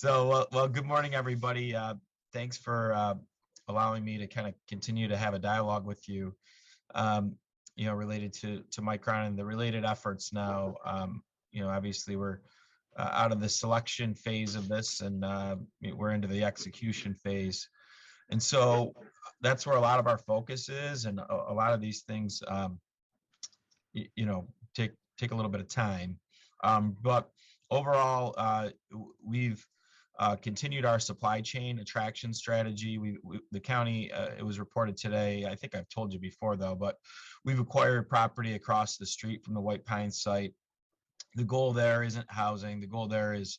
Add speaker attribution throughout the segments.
Speaker 1: Well, good morning, everybody. Thanks for allowing me to kind of continue to have a dialogue with you, um, related to Micron and the related efforts now. Obviously we're out of the selection phase of this, and we're into the execution phase. And so that's where a lot of our focus is, and a lot of these things, you know, take a little bit of time. But overall, we've continued our supply chain attraction strategy. The county, it was reported today, I think I've told you before though, but we've acquired property across the street from the White Pines site. The goal there isn't housing. The goal there is,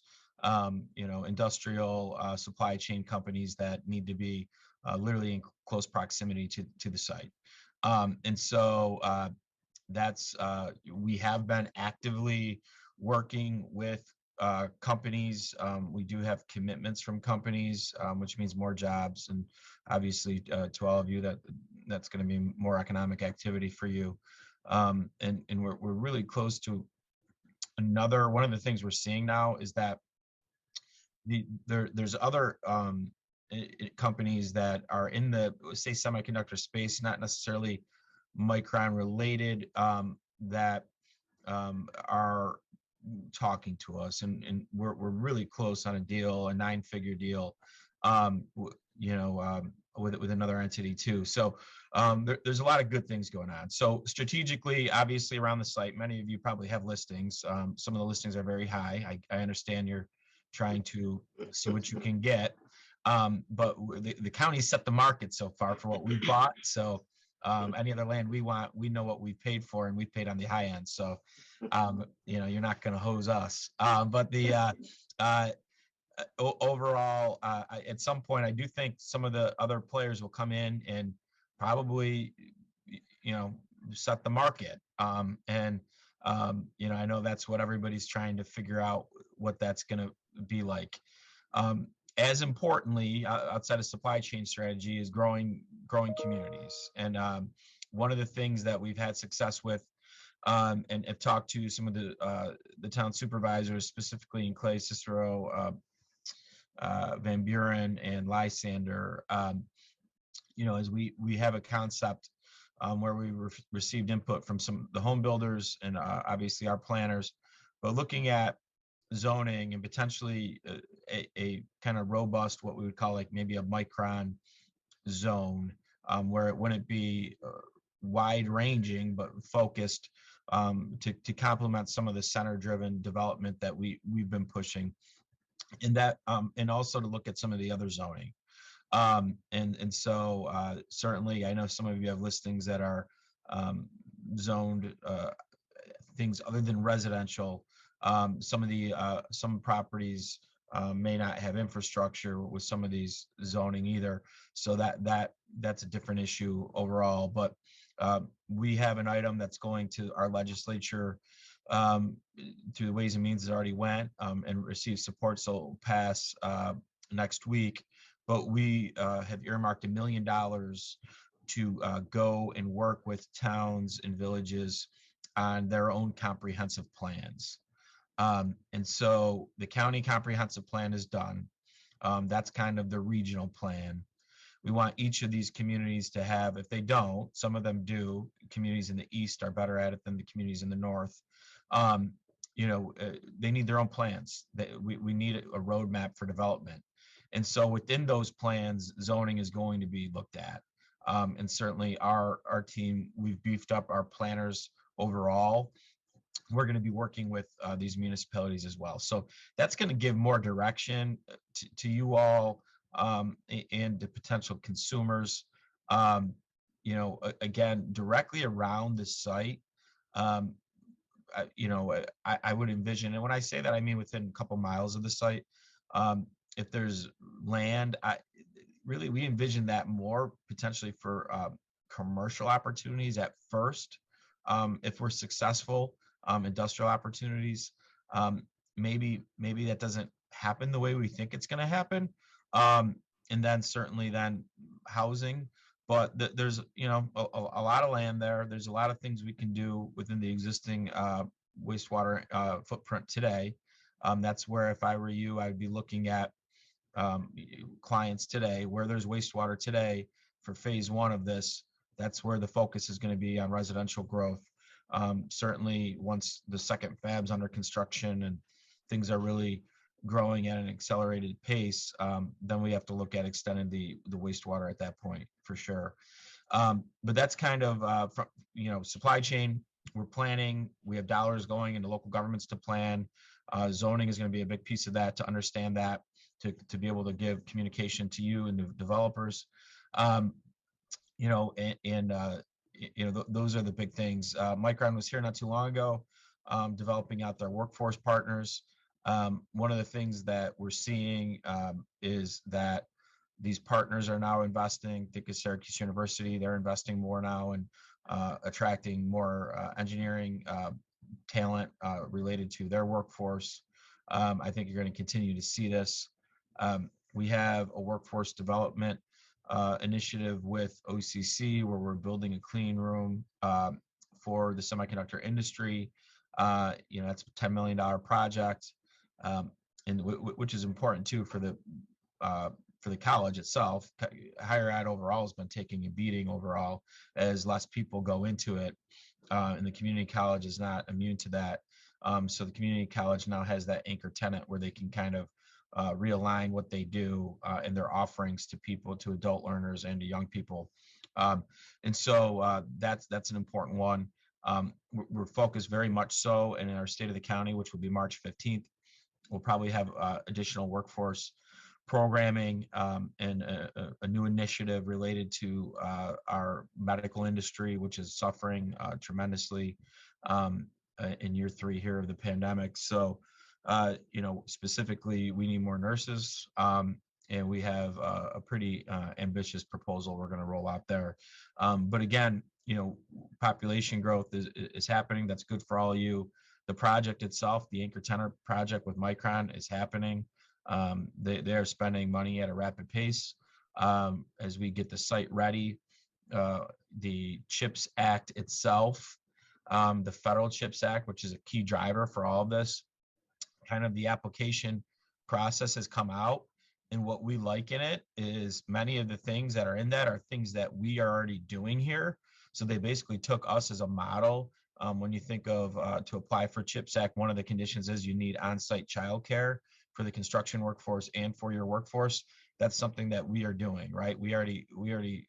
Speaker 1: industrial supply chain companies that need to be literally in close proximity to the site. And so that's we have been actively working with companies. We do have commitments from companies, which means more jobs, and obviously to all of you, that's going to be more economic activity for you. And we're really close to another one of the things we're seeing now is that there's other companies that are in the, say, semiconductor space, not necessarily Micron related, that are talking to us, and we're really close on a deal, a 9-figure deal, with another entity too. So there's a lot of good things going on. So strategically, obviously around the site, many of you probably have listings. Some of the listings are very high. I understand you're trying to see what you can get. But the county set the market so far for what we bought. So any other land we want, we know what we paid for, and we paid on the high end. So, you're not going to hose us. But overall, at some point, I do think some of the other players will come in and probably, set the market. I know that's what everybody's trying to figure out, what that's going to be like. As importantly, outside of supply chain strategy, is growing communities. And one of the things that we've had success with, and have talked to some of the town supervisors, specifically in Clay, Cicero, Van Buren, and Lysander, as we have a concept where we received input from some the home builders and obviously our planners, but looking at zoning and potentially a kind of robust, what we would call like maybe a Micron zone, where it wouldn't be wide ranging but focused, to complement some of the center driven development that we've been pushing, and that and also to look at some of the other zoning. So certainly I know some of you have listings that are zoned things other than residential. Some properties may not have infrastructure with some of these zoning either. So that's a different issue overall. But we have an item that's going to our legislature through the Ways and Means that already went and received support, so it'll pass next week. But we have earmarked $1 million to go and work with towns and villages on their own comprehensive plans. And so the county comprehensive plan is done. That's kind of the regional plan. We want each of these communities to have, if they don't, some of them do, communities in the east are better at it than the communities in the north. They need their own plans. We need a roadmap for development. And so within those plans, zoning is going to be looked at. And certainly our team, we've beefed up our planners overall. We're going to be working with these municipalities as well. So that's going to give more direction to you all, and to potential consumers. Again, directly around the site, I would envision, and when I say that, I mean within a couple miles of the site. If there's land, we envision that more potentially for commercial opportunities at first. If we're successful, industrial opportunities, maybe that doesn't happen the way we think it's going to happen. And then certainly then housing, but there's a lot of land there. There's a lot of things we can do within the existing wastewater footprint today. That's where, if I were you, I'd be looking at clients today, where there's wastewater today for phase one of this. That's where the focus is going to be on residential growth. Certainly, once the second fab's under construction and things are really growing at an accelerated pace, then we have to look at extending the wastewater at that point for sure. But that's kind of from, supply chain. We're planning. We have dollars going into local governments to plan. Zoning is going to be a big piece of that, to understand that, to be able to give communication to you and the developers. Um, those are the big things. Micron was here not too long ago, developing out their workforce partners. One of the things that we're seeing is that these partners are now investing. Think of Syracuse University; they're investing more now in attracting more engineering talent related to their workforce. I think you're going to continue to see this. We have a workforce development initiative with OCC, where we're building a clean room for the semiconductor industry. That's a $10 million project, and which is important too for the college itself. Higher ed overall has been taking a beating overall as less people go into it, and the community college is not immune to that. So the community college now has that anchor tenant where they can kind of realign what they do and their offerings to people, to adult learners and to young people. And so that's an important one. We're focused very much so, and in our state of the county, which will be March 15th, we'll probably have additional workforce programming and a new initiative related to our medical industry, which is suffering tremendously in year 3 here of the pandemic. So specifically, we need more nurses, and we have a pretty ambitious proposal we're going to roll out there. But again, population growth is happening. That's good for all of you. The project itself, the anchor tenant project with Micron, is happening. They are spending money at a rapid pace as we get the site ready. The CHIPS Act itself, the Federal CHIPS Act, which is a key driver for all of this, kind of the application process has come out. And what we like in it is many of the things that are in that are things that we are already doing here. So they basically took us as a model. When you think of to apply for CHIPS Act, one of the conditions is you need on-site childcare for the construction workforce and for your workforce. That's something that we are doing, right? We already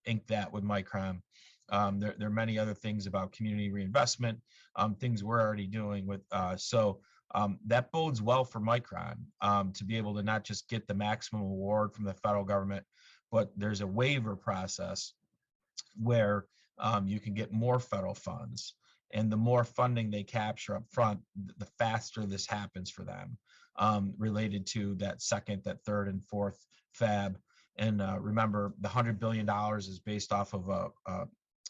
Speaker 1: inked that with Micron. There are many other things about community reinvestment, things we're already doing with. That bodes well for Micron to be able to not just get the maximum award from the federal government, but there's a waiver process where you can get more federal funds. And the more funding they capture up front, the faster this happens for them, related to that second, that third, and fourth fab. And remember, the $100 billion is based off of a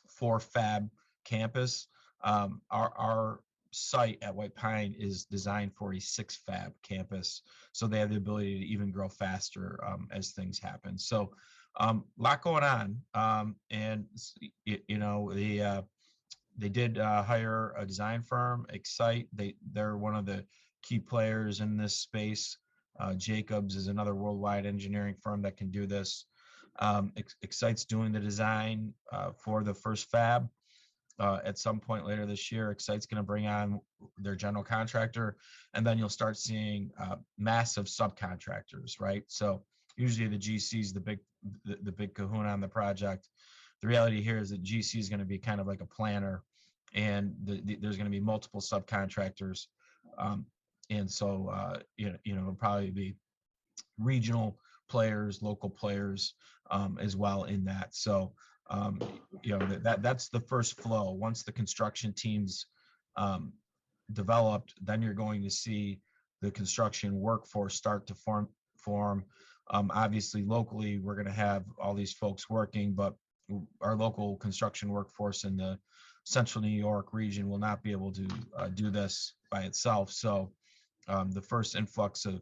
Speaker 1: 4 fab campus. Our site at White Pine is designed for a 6 fab campus, so they have the ability to even grow faster as things happen. So a lot going on, and they did hire a design firm, Excite. They're one of the key players in this space. Jacobs is another worldwide engineering firm that can do this. Excite's doing the design for the first fab. At some point later this year, Excite's going to bring on their general contractor, and then you'll start seeing massive subcontractors, right? So usually the GC is the big kahuna on the project. The reality here is that GC is going to be kind of like a planner, and there's going to be multiple subcontractors, and so it'll probably be regional players, local players as well in that. So that's the first flow. Once the construction teams developed, then you're going to see the construction workforce start to form. Obviously, locally, we're going to have all these folks working, but our local construction workforce in the central New York region will not be able to do this by itself. So the first influx of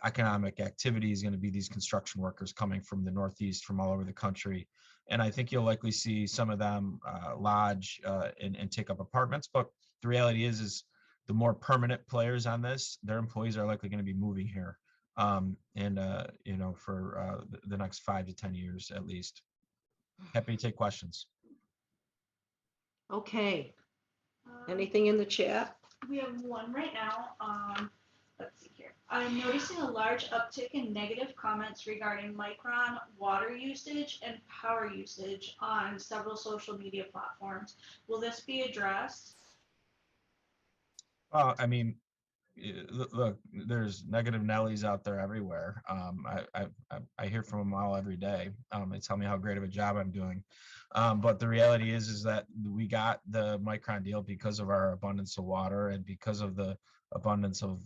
Speaker 1: economic activity is going to be these construction workers coming from the Northeast, from all over the country. And I think you'll likely see some of them lodge and take up apartments. But the reality is the more permanent players on this, their employees are likely going to be moving here, for the next 5 to 10 years at least. Happy to take questions.
Speaker 2: Okay. Anything in the chat?
Speaker 3: We have one right now. Let's see here. I'm noticing a large uptick in negative comments regarding Micron water usage and power usage on several social media platforms. Will this be addressed?
Speaker 1: I mean, look, there's negative Nellies out there everywhere. I hear from them all every day. They tell me how great of a job I'm doing. But the reality is that we got the Micron deal because of our abundance of water and because of the abundance of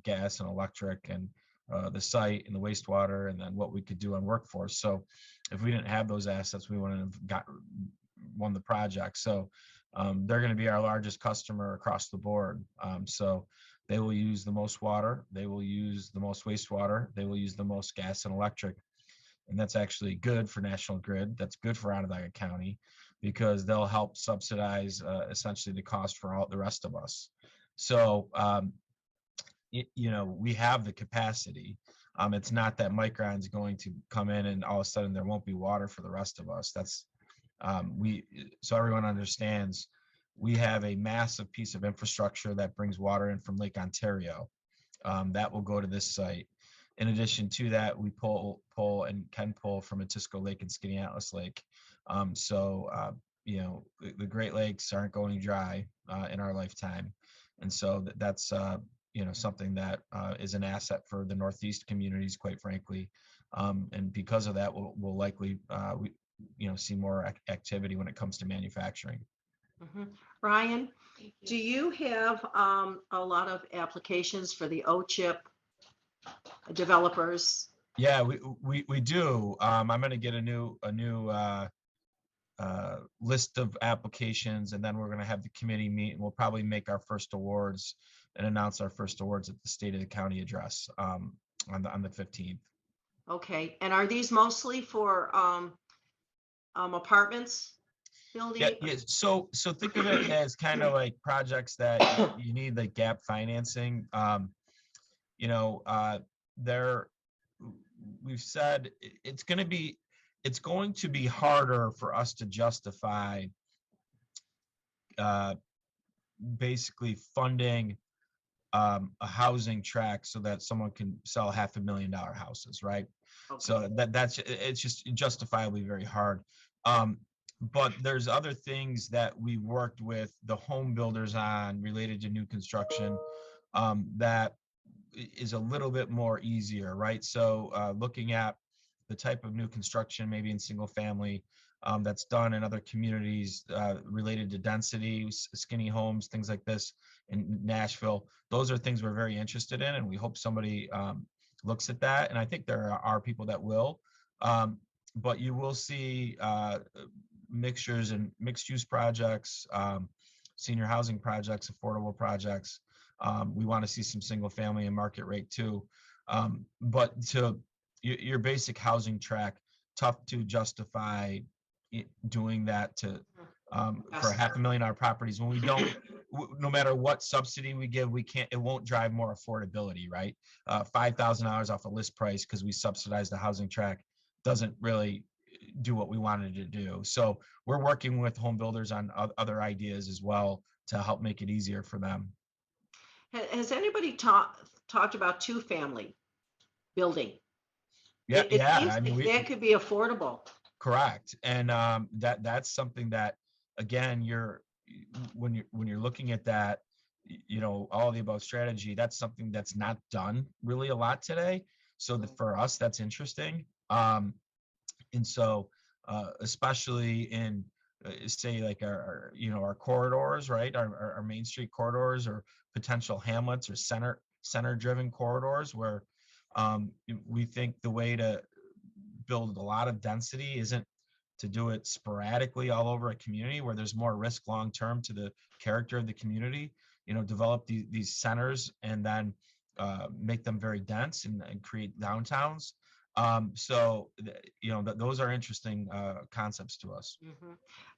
Speaker 1: gas and electric and the site and the wastewater and then what we could do on workforce. So if we didn't have those assets, we wouldn't have won the project. So they're going to be our largest customer across the board. So they will use the most water, they will use the most wastewater, they will use the most gas and electric. And that's actually good for National Grid. That's good for Onondaga County because they'll help subsidize essentially the cost for all the rest of us. So, we have the capacity. It's not that Micron's going to come in and all of a sudden there won't be water for the rest of us. That's so everyone understands we have a massive piece of infrastructure that brings water in from Lake Ontario that will go to this site. In addition to that, we pull and can pull from Atisco Lake and Skaneateles Lake. The Great Lakes aren't going dry in our lifetime. And so that's, something that is an asset for the Northeast communities, quite frankly. And because of that, we'll likely, see more activity when it comes to manufacturing.
Speaker 2: Mm-hmm. Ryan, do you have a lot of applications for the OCHIP developers?
Speaker 1: Yeah, we do. I'm going to get a new list of applications, and then we're going to have the committee meet, and we'll probably make our first awards and announce our first awards at the State of the County address on the 15th.
Speaker 2: Okay, and are these mostly for apartments?
Speaker 1: Yeah. So think of it as kind of like projects that you need the gap financing. We've said it's going to be harder for us to justify basically funding a housing tract so that someone can sell $500,000 houses, right? Okay. So it's just justifiably very hard. But there's other things that we worked with the home builders on related to new construction that is a little bit more easier, right? So looking at the type of new construction, maybe in single family, that's done in other communities related to density, skinny homes, things like this in Nashville. Those are things we're very interested in, and we hope somebody looks at that. And I think there are people that will, but you will see mixtures and mixed use projects, senior housing projects, affordable projects. We want to see some single family and market rate too. But to your basic housing track, tough to justify doing that to for $500,000 properties when we don't, no matter what subsidy we give, it won't drive more affordability, right? $5,000 off a list price because we subsidize the housing track doesn't really do what we wanted to do. So we're working with home builders on other ideas as well to help make it easier for them.
Speaker 2: Has anybody talked about two-family building?
Speaker 1: Yeah,
Speaker 2: I mean, that could be affordable.
Speaker 1: Correct, and that's something that, again, when you're looking at that, all of the above strategy, that's something that's not done really a lot today. So for us, that's interesting. And so, especially in say like our corridors, right? Our Main Street corridors or potential hamlets or center driven corridors where we think the way to build a lot of density isn't to do it sporadically all over a community where there's more risk long term to the character of the community. Develop these centers and then make them very dense and create downtowns. So, those are interesting concepts to us.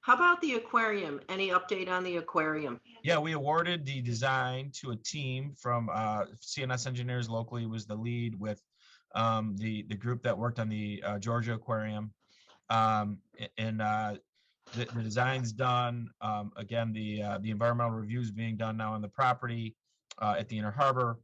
Speaker 2: How about the aquarium? Any update on the aquarium?
Speaker 1: Yeah, we awarded the design to a team from CNS Engineers locally. Was the lead with the group that worked on the Georgia Aquarium. And the design's done. Again, the environmental review is being done now on the property at the Inner Harbor.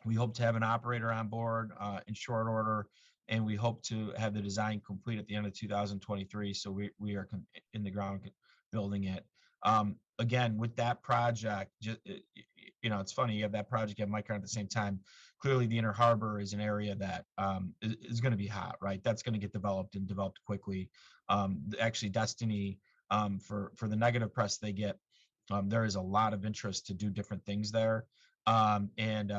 Speaker 1: We hope to have an operator on board in short order, and we hope to have the design complete at the end of 2023. So we are in the ground building it. Again, with that project, it's funny, you have that project at Micron at the same time. Clearly, the Inner Harbor is an area that is going to be hot, right? That's going to get developed and developed quickly. Actually, Destiny, for the negative press they get, there is a lot of interest to do different things there. It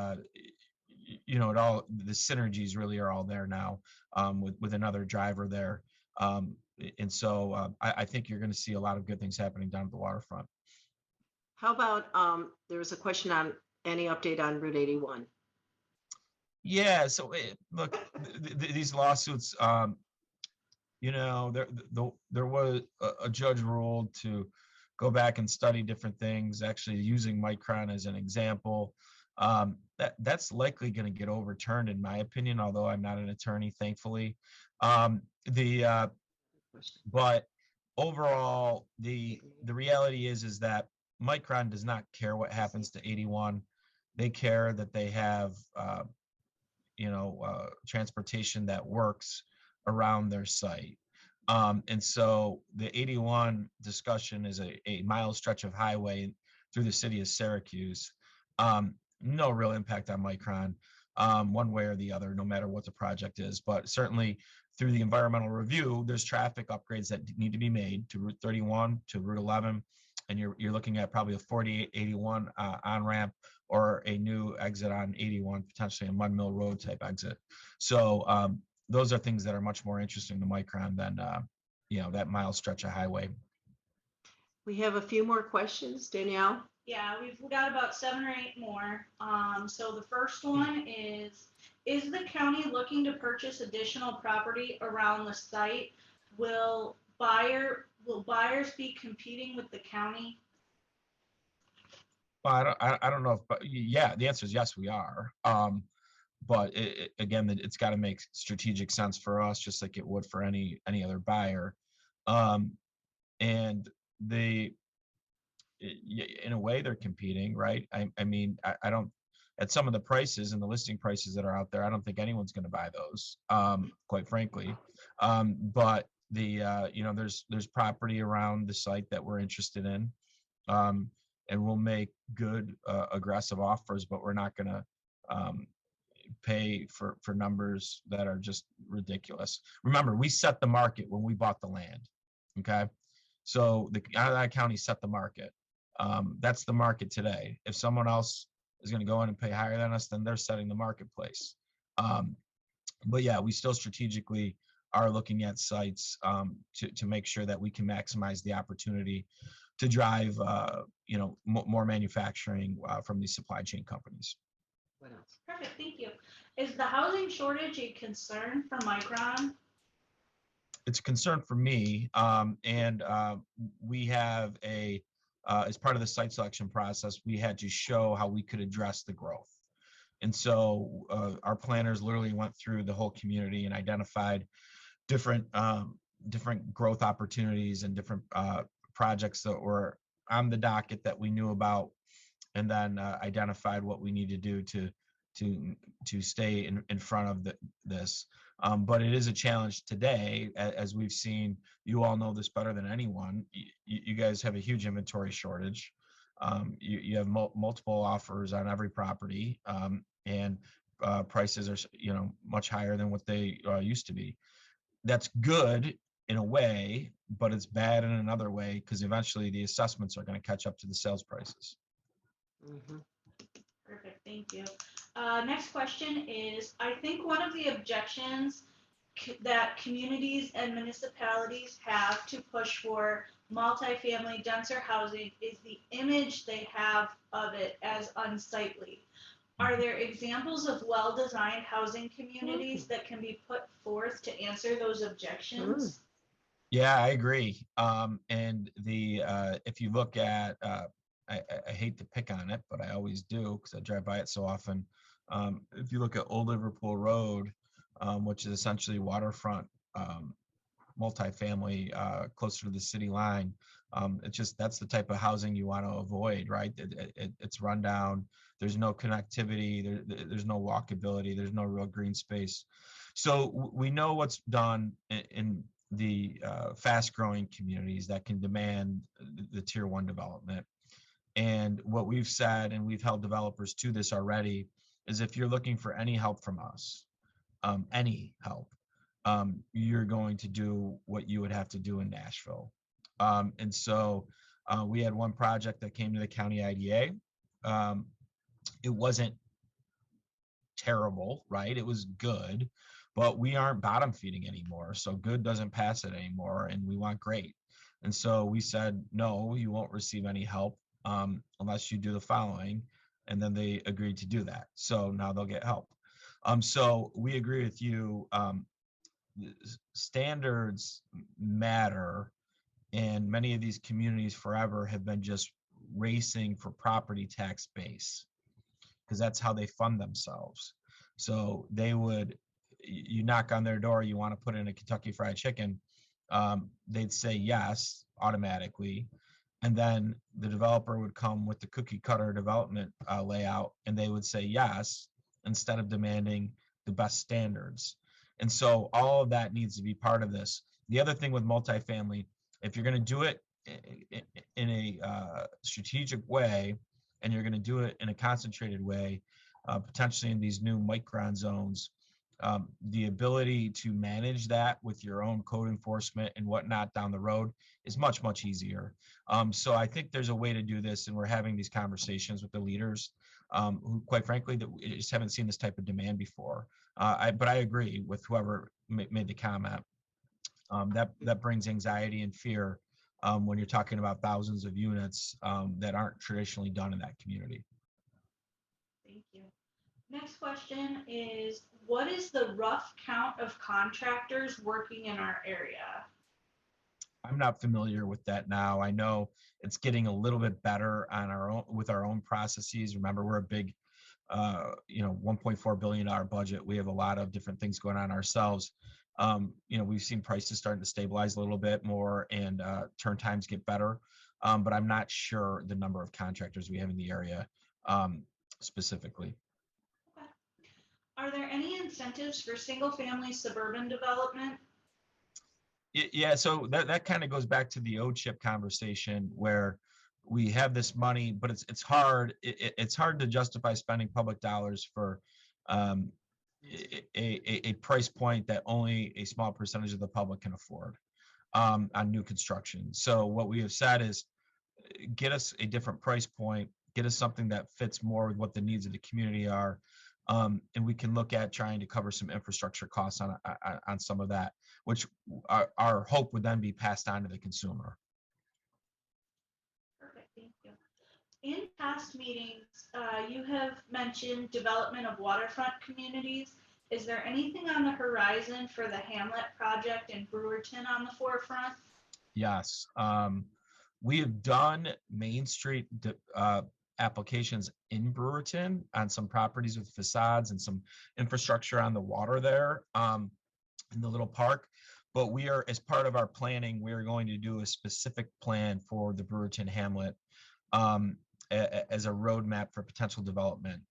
Speaker 1: all, the synergies really are all there now with another driver there. And so I think you're going to see a lot of good things happening down at the waterfront.
Speaker 2: How about, there was a question on any update on Route 81?
Speaker 1: Yeah, so look, these lawsuits, there was a judge ruled to go back and study different things, actually using Micron as an example. That's likely going to get overturned, in my opinion, although I'm not an attorney, thankfully. But overall, the reality is that Micron does not care what happens to 81. They care that they have transportation that works around their site. And so the 81 discussion is a mile stretch of highway through the city of Syracuse. No real impact on Micron one way or the other, no matter what the project is. But certainly through the environmental review, there's traffic upgrades that need to be made to Route 31, to Route 11. And you're looking at probably a 4881 on-ramp or a new exit on 81, potentially a Mud Mill Road type exit. So those are things that are much more interesting to Micron than that mile stretch of highway.
Speaker 2: We have a few more questions, Danielle.
Speaker 3: Yeah, we've got about 7 or 8 more. So the first one is the county looking to purchase additional property around the site? Will buyers be competing with the county?
Speaker 1: Well, I don't know if, but yeah, the answer is yes, we are. But again, it's got to make strategic sense for us, just like it would for any other buyer. And in a way, they're competing, right? I mean, I don't, at some of the prices and the listing prices that are out there, I don't think anyone's going to buy those, quite frankly. But there's property around the site that we're interested in, and we'll make good, aggressive offers, but we're not going to pay for numbers that are just ridiculous. Remember, we set the market when we bought the land. Okay, so the Onondaga County set the market. That's the market today. If someone else is going to go in and pay higher than us, then they're setting the marketplace. But yeah, we still strategically are looking at sites to make sure that we can maximize the opportunity to drive more manufacturing from these supply chain companies.
Speaker 2: What else?
Speaker 3: Perfect, thank you. Is the housing shortage a concern for Micron?
Speaker 1: It's a concern for me, and we have as part of the site selection process, we had to show how we could address the growth. And so our planners literally went through the whole community and identified different growth opportunities and different projects that were on the docket that we knew about, and then identified what we need to do to stay in front of this. But it is a challenge today, as we've seen. You all know this better than anyone. You guys have a huge inventory shortage. You have multiple offers on every property, and prices are much higher than what they used to be. That's good in a way, but it's bad in another way, because eventually the assessments are going to catch up to the sales prices.
Speaker 2: Mm-hmm.
Speaker 3: Perfect, thank you. Next question is, I think one of the objections that communities and municipalities have to push for multifamily denser housing is the image they have of it as unsightly. Are there examples of well-designed housing communities that can be put forth to answer those objections?
Speaker 1: Yeah, I agree. And if you look at, I hate to pick on it, but I always do because I drive by it so often. If you look at Old Liverpool Road, which is essentially waterfront multifamily closer to the city line, that's the type of housing you want to avoid, right? It's run down. There's no connectivity. There's no walkability. There's no real green space. So we know what's done in the fast-growing communities that can demand the tier 1 development. And what we've said, and we've held developers to this already, is if you're looking for any help from us, any help, you're going to do what you would have to do in Nashville. And so we had one project that came to the county IDA. It wasn't terrible, right? It was good, but we aren't bottom feeding anymore. So good doesn't pass it anymore, and we want great. And so we said, no, you won't receive any help unless you do the following. And then they agreed to do that. So now they'll get help. So we agree with you. Standards matter, and many of these communities forever have been just racing for property tax base because that's how they fund themselves. So you knock on their door, you want to put in a Kentucky Fried Chicken, they'd say yes automatically, and then the developer would come with the cookie cutter development layout, and they would say yes instead of demanding the best standards. And so all of that needs to be part of this. The other thing with multifamily, if you're going to do it in a strategic way, and you're going to do it in a concentrated way, potentially in these new Micron zones, the ability to manage that with your own code enforcement and whatnot down the road is much, much easier. So I think there's a way to do this, and we're having these conversations with the leaders who, quite frankly, that we just haven't seen this type of demand before. But I agree with whoever made the comment. That brings anxiety and fear when you're talking about thousands of units that aren't traditionally done in that community.
Speaker 3: Thank you. Next question is, what is the rough count of contractors working in our area?
Speaker 1: I'm not familiar with that now. I know it's getting a little bit better on with our own processes. Remember, we're a big, $1.4 billion budget. We have a lot of different things going on ourselves. We've seen prices starting to stabilize a little bit more, and turn times get better. But I'm not sure the number of contractors we have in the area specifically.
Speaker 3: Okay. Are there any incentives for single-family suburban development?
Speaker 1: Yeah, so that kind of goes back to the OCHIP conversation where we have this money, but it's hard. It's hard to justify spending public dollars for a price point that only a small percentage of the public can afford on new construction. So what we have said is get us a different price point, get us something that fits more with what the needs of the community are. And we can look at trying to cover some infrastructure costs on some of that, which our hope would then be passed on to the consumer.
Speaker 3: Perfect, thank you. In past meetings, you have mentioned development of waterfront communities. Is there anything on the horizon for the Hamlet project in Brewerton on the forefront?
Speaker 1: Yes. We have done Main Street applications in Brewerton on some properties with facades and some infrastructure on the water there in the little park. But we are, as part of our planning, we are going to do a specific plan for the Brewerton Hamlet as a roadmap for potential development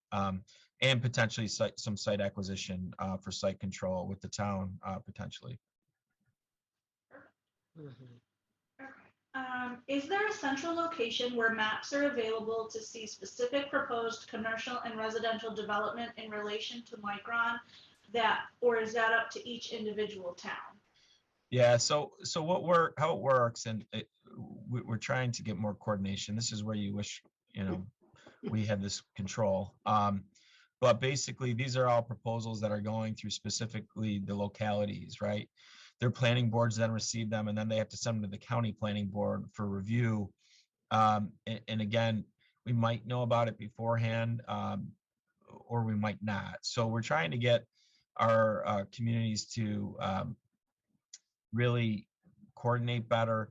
Speaker 1: and potentially some site acquisition for site control with the town potentially.
Speaker 3: Is there a central location where maps are available to see specific proposed commercial and residential development in relation to Micron, or is that up to each individual town?
Speaker 1: Yeah, so how it works, and we're trying to get more coordination. This is where you wish we had this control. But basically, these are all proposals that are going through specifically the localities, right? Their planning boards then receive them, and then they have to send them to the county planning board for review. And again, we might know about it beforehand, or we might not. So we're trying to get our communities to really coordinate better.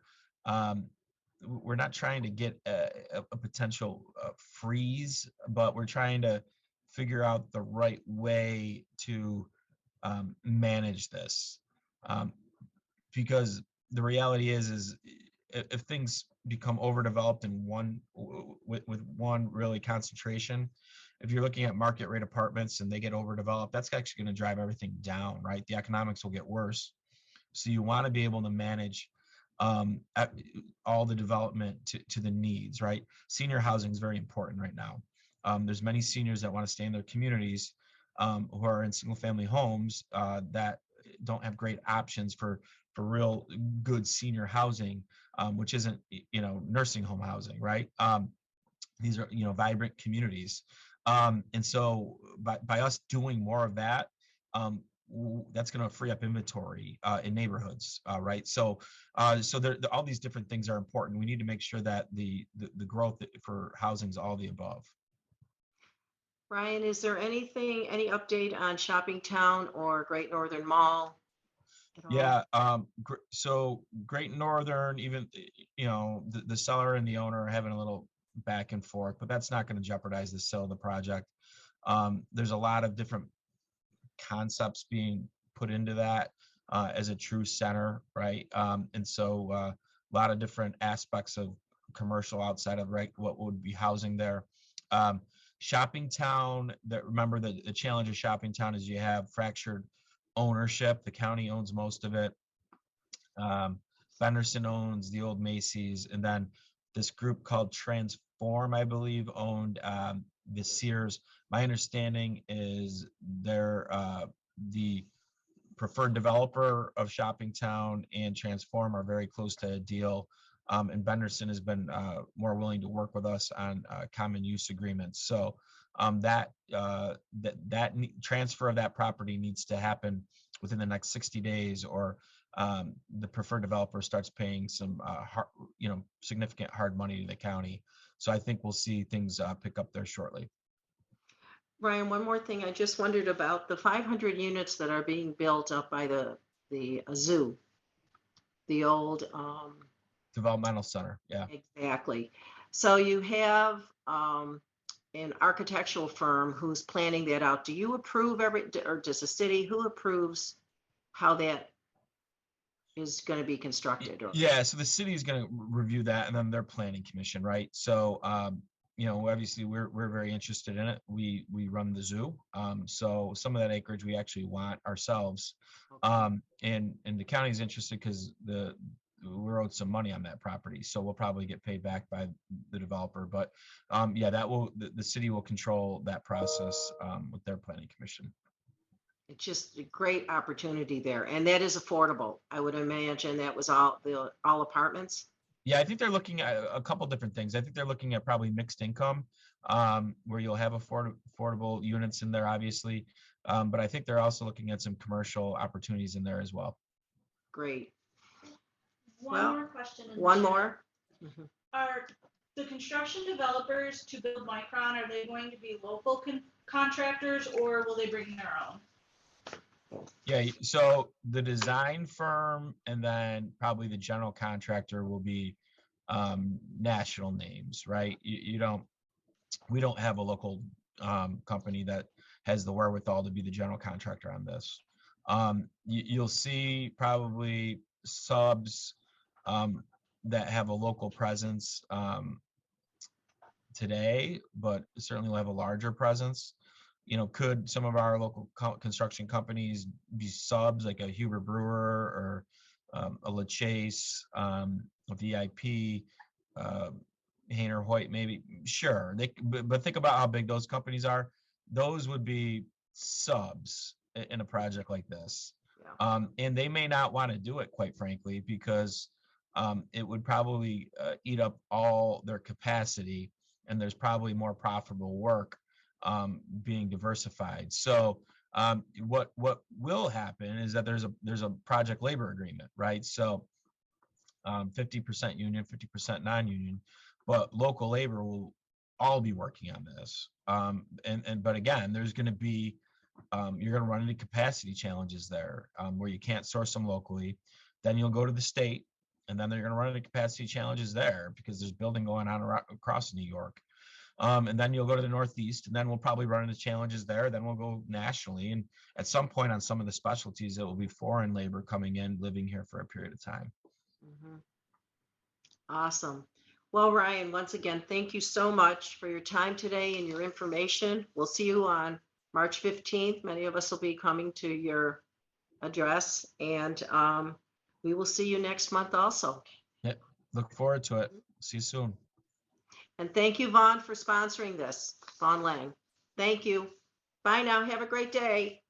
Speaker 1: We're not trying to get a potential freeze, but we're trying to figure out the right way to manage this. Because the reality is if things become overdeveloped in one with one really concentration, if you're looking at market rate apartments and they get overdeveloped, that's actually going to drive everything down, right? The economics will get worse. So you want to be able to manage all the development to the needs, right? Senior housing is very important right now. There's many seniors that want to stay in their communities who are in single family homes that don't have great options for real good senior housing, which isn't, nursing home housing, right? These are, vibrant communities. And so by us doing more of that, that's going to free up inventory in neighborhoods, right? So all these different things are important. We need to make sure that the growth for housing is all the above.
Speaker 2: Ryan, is there any update on Shopping Town or Great Northern Mall at all?
Speaker 1: Yeah. So Great Northern, even, the seller and the owner are having a little back and forth, but that's not going to jeopardize the sale of the project. There's a lot of different concepts being put into that as a true center, right? And so a lot of different aspects of commercial outside of what would be housing there. Shopping Town, remember the challenge of Shopping Town is you have fractured ownership. The county owns most of it. Benderson owns the old Macy's, and then this group called Transform, I believe, owned the Sears. My understanding is they're the preferred developer of Shopping Town, and Transform are very close to a deal. And Benderson has been more willing to work with us on common use agreements. So that transfer of that property needs to happen within the next 60 days, or the preferred developer starts paying some significant hard money to the county. So I think we'll see things pick up there shortly.
Speaker 2: Ryan, one more thing. I just wondered about the 500 units that are being built up by the zoo, the old
Speaker 1: Developmental center. Yeah.
Speaker 2: Exactly. So you have an architectural firm who's planning that out. Do you approve or does the city, who approves how that is going to be constructed?
Speaker 1: Yeah, so the city is going to review that, and then their planning commission, right? So obviously we're very interested in it. We run the zoo, so some of that acreage we actually want ourselves.
Speaker 2: Okay.
Speaker 1: And the county's interested because we're owed some money on that property, so we'll probably get paid back by the developer. But the city will control that process with their planning commission.
Speaker 2: It's just a great opportunity there, and that is affordable. I would imagine that was all apartments.
Speaker 1: Yeah, I think they're looking at a couple different things. I think they're looking at probably mixed income, where you'll have affordable units in there, obviously. But I think they're also looking at some commercial opportunities in there as well.
Speaker 2: Great.
Speaker 3: One more question.
Speaker 2: One more. Mm-hmm.
Speaker 3: Are the construction developers to build Micron, are they going to be local contractors, or will they bring their own?
Speaker 1: Yeah, so the design firm and then probably the general contractor will be national names, right? We don't have a local company that has the wherewithal to be the general contractor on this. You'll see probably subs that have a local presence today, but certainly will have a larger presence. Could some of our local construction companies be subs, like a Huber Brewer or a LaChase, a VIP, Hainer Hoyt, maybe? Sure. But think about how big those companies are. Those would be subs in a project like this. Yeah. And they may not want to do it, quite frankly, because it would probably eat up all their capacity, and there's probably more profitable work being diversified. So what will happen is that there's a project labor agreement, right? So 50% union, 50% non-union, but local labor will all be working on this. But again, there's going to be, you're going to run into capacity challenges there, where you can't source them locally. Then you'll go to the state, and then they're going to run into capacity challenges there because there's building going on across New York. And then you'll go to the Northeast, and then we'll probably run into challenges there. Then we'll go nationally. And at some point on some of the specialties, it will be foreign labor coming in, living here for a period of time.
Speaker 2: Mhm. Awesome. Well, Ryan, once again, thank you so much for your time today and your information. We'll see you on March 15th. Many of us will be coming to your address, and we will see you next month also.
Speaker 1: Yeah, look forward to it. See you soon.
Speaker 2: And thank you, Vaughn, for sponsoring this. Vaughn Lang. Thank you. Bye now. Have a great day.